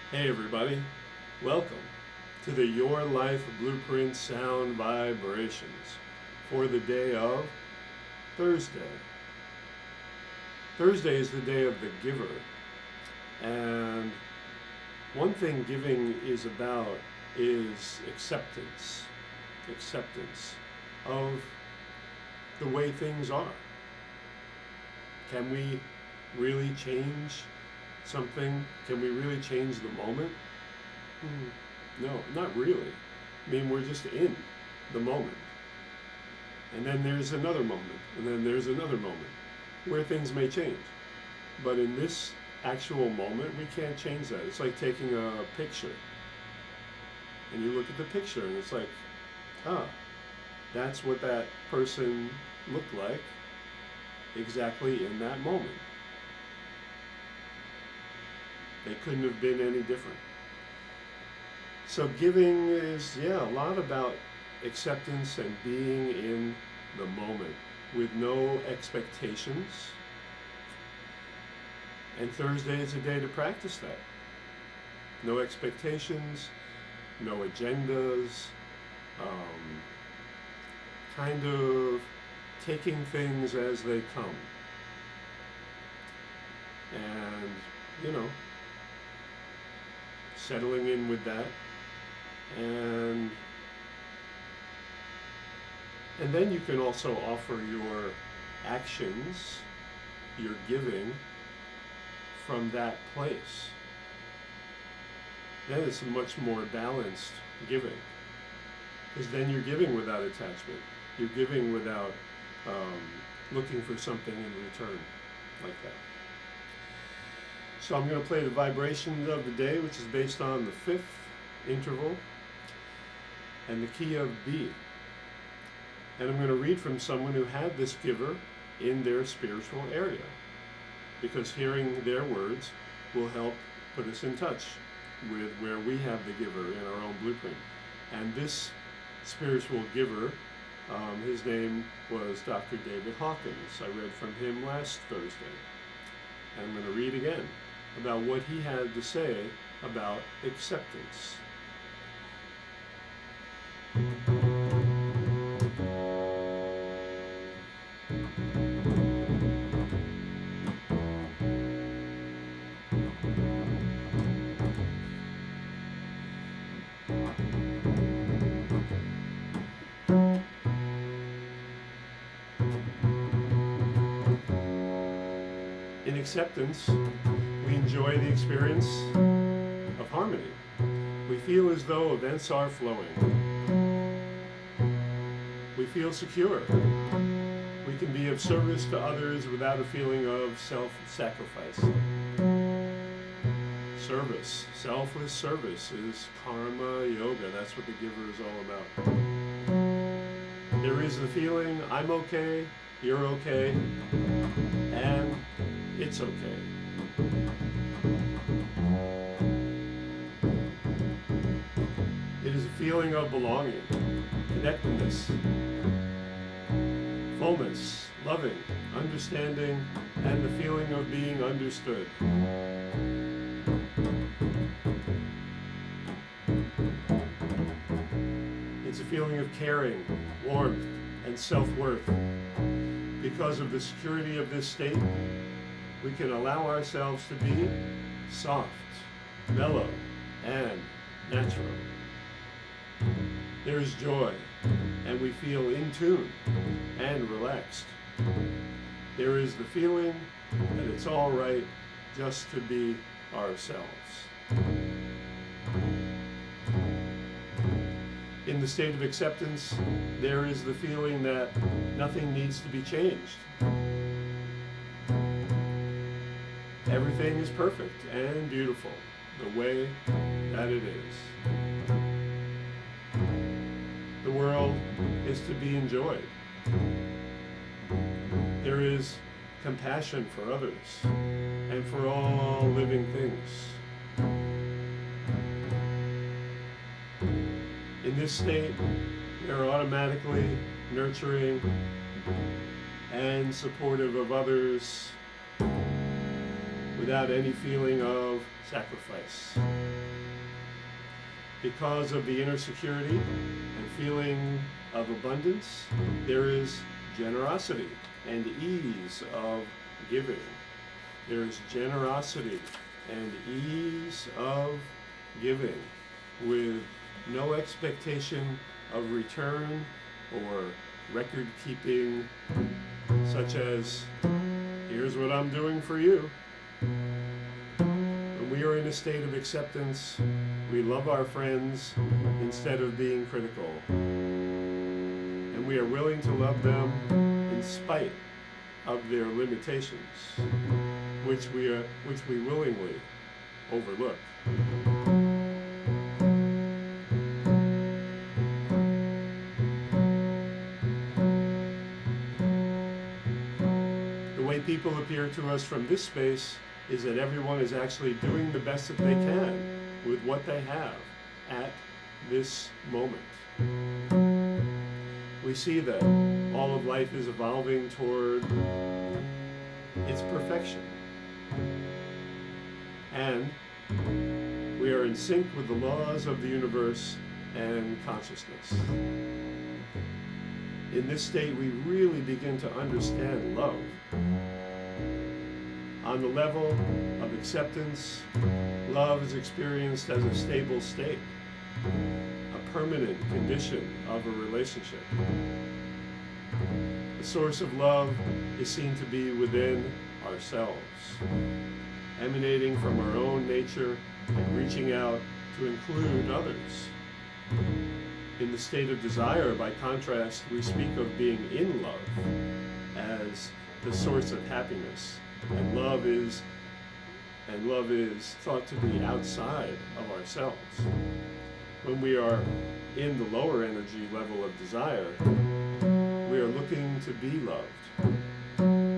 Hey everybody, welcome to the Your Life Blueprint Sound Vibrations for the day of Thursday. Thursday is the day of the giver, and one thing giving is about is acceptance of the way things are. Can we really change something? Can we really change the moment? No, not really. I mean, we're just in the moment. And then there's another moment, and then there's another moment where things may change. But in this actual moment, we can't change that. It's like taking a picture, and you look at the picture, and it's like, that's what that person looked like exactly in that moment. They couldn't have been any different. So giving is, a lot about acceptance and being in the moment with no expectations. And Thursday is a day to practice that. No expectations, no agendas, kind of taking things as they come. And, settling in with that, and then you can also offer your actions, your giving, from that place. Then it's a much more balanced giving, because then you're giving without attachment. You're giving without looking for something in return, like that. So I'm going to play the vibrations of the day, which is based on the fifth interval and the key of B. And I'm going to read from someone who had this giver in their spiritual area, because hearing their words will help put us in touch with where we have the giver in our own blueprint. And this spiritual giver, his name was Dr. David Hawkins. I read from him last Thursday. And I'm going to read again about what he had to say about acceptance. In acceptance, we enjoy the experience of harmony. We feel as though events are flowing. We feel secure. We can be of service to others without a feeling of self-sacrifice. Service, selfless service, is karma yoga. That's what the giver is all about. There is the feeling, I'm okay, you're okay, and it's okay. It is a feeling of belonging, connectedness, fullness, loving, understanding, and the feeling of being understood. It's a feeling of caring, warmth, and self-worth. Because of the security of this state, we can allow ourselves to be soft, mellow, and natural. There is joy, and we feel in tune and relaxed. There is the feeling that it's all right just to be ourselves. In the state of acceptance, there is the feeling that nothing needs to be changed. Everything is perfect and beautiful the way that it is. The world is to be enjoyed. There is compassion for others and for all living things. In this state, we are automatically nurturing and supportive of others without any feeling of sacrifice. Because of the inner security and feeling of abundance, there is generosity and ease of giving. There is generosity and ease of giving with no expectation of return or record keeping, such as, here's what I'm doing for you. When we are in a state of acceptance, we love our friends instead of being critical. And we are willing to love them in spite of their limitations, which we willingly overlook. The way people appear to us from this space is that everyone is actually doing the best that they can with what they have at this moment. We see that all of life is evolving toward its perfection. And we are in sync with the laws of the universe and consciousness. In this state, we really begin to understand love. On the level of acceptance, love is experienced as a stable state, a permanent condition of a relationship. The source of love is seen to be within ourselves, emanating from our own nature and reaching out to include others. In the state of desire, by contrast, we speak of being in love as the source of happiness, and love is thought to be outside of ourselves. When we are in the lower energy level of desire, we are looking to be loved.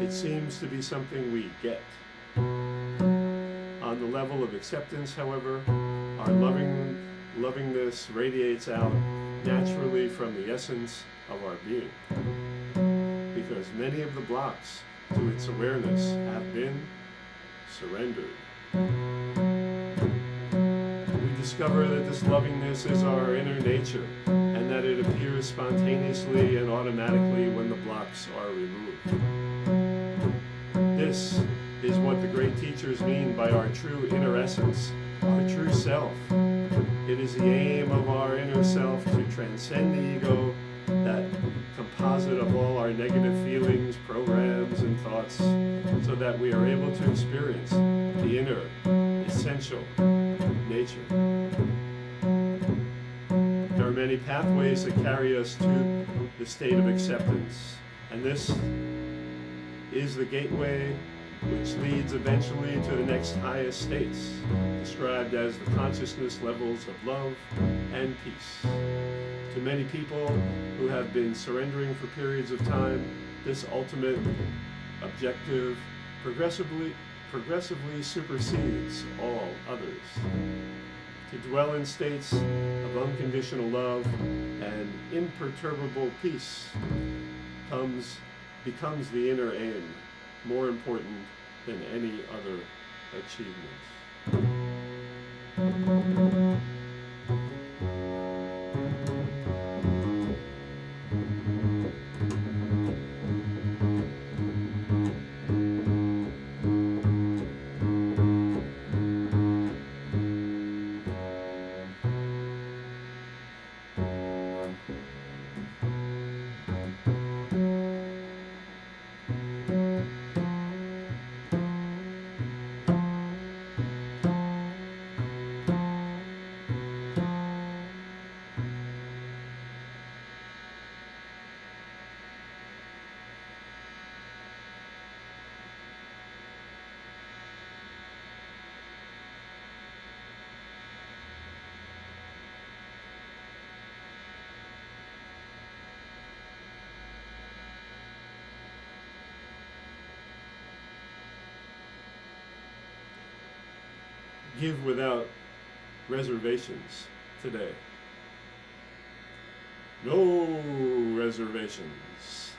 It seems to be something we get. On the level of acceptance, however, our lovingness radiates out naturally from the essence of our being, because many of the blocks to its awareness have been surrendered. We discover that this lovingness is our inner nature, and that it appears spontaneously and automatically when the blocks are removed. This is what the great teachers mean by our true inner essence, our true self. It is the aim of our inner self to transcend the ego, that composite of all our negative feelings, programs, and thoughts, so that we are able to experience the inner, essential nature. There are many pathways that carry us to the state of acceptance, and this is the gateway which leads eventually to the next highest states, described as the consciousness levels of love and peace. To many people who have been surrendering for periods of time, this ultimate objective progressively supersedes all others. To dwell in states of unconditional love and imperturbable peace becomes the inner aim, more important than any other achievement. Give without reservations today. No reservations.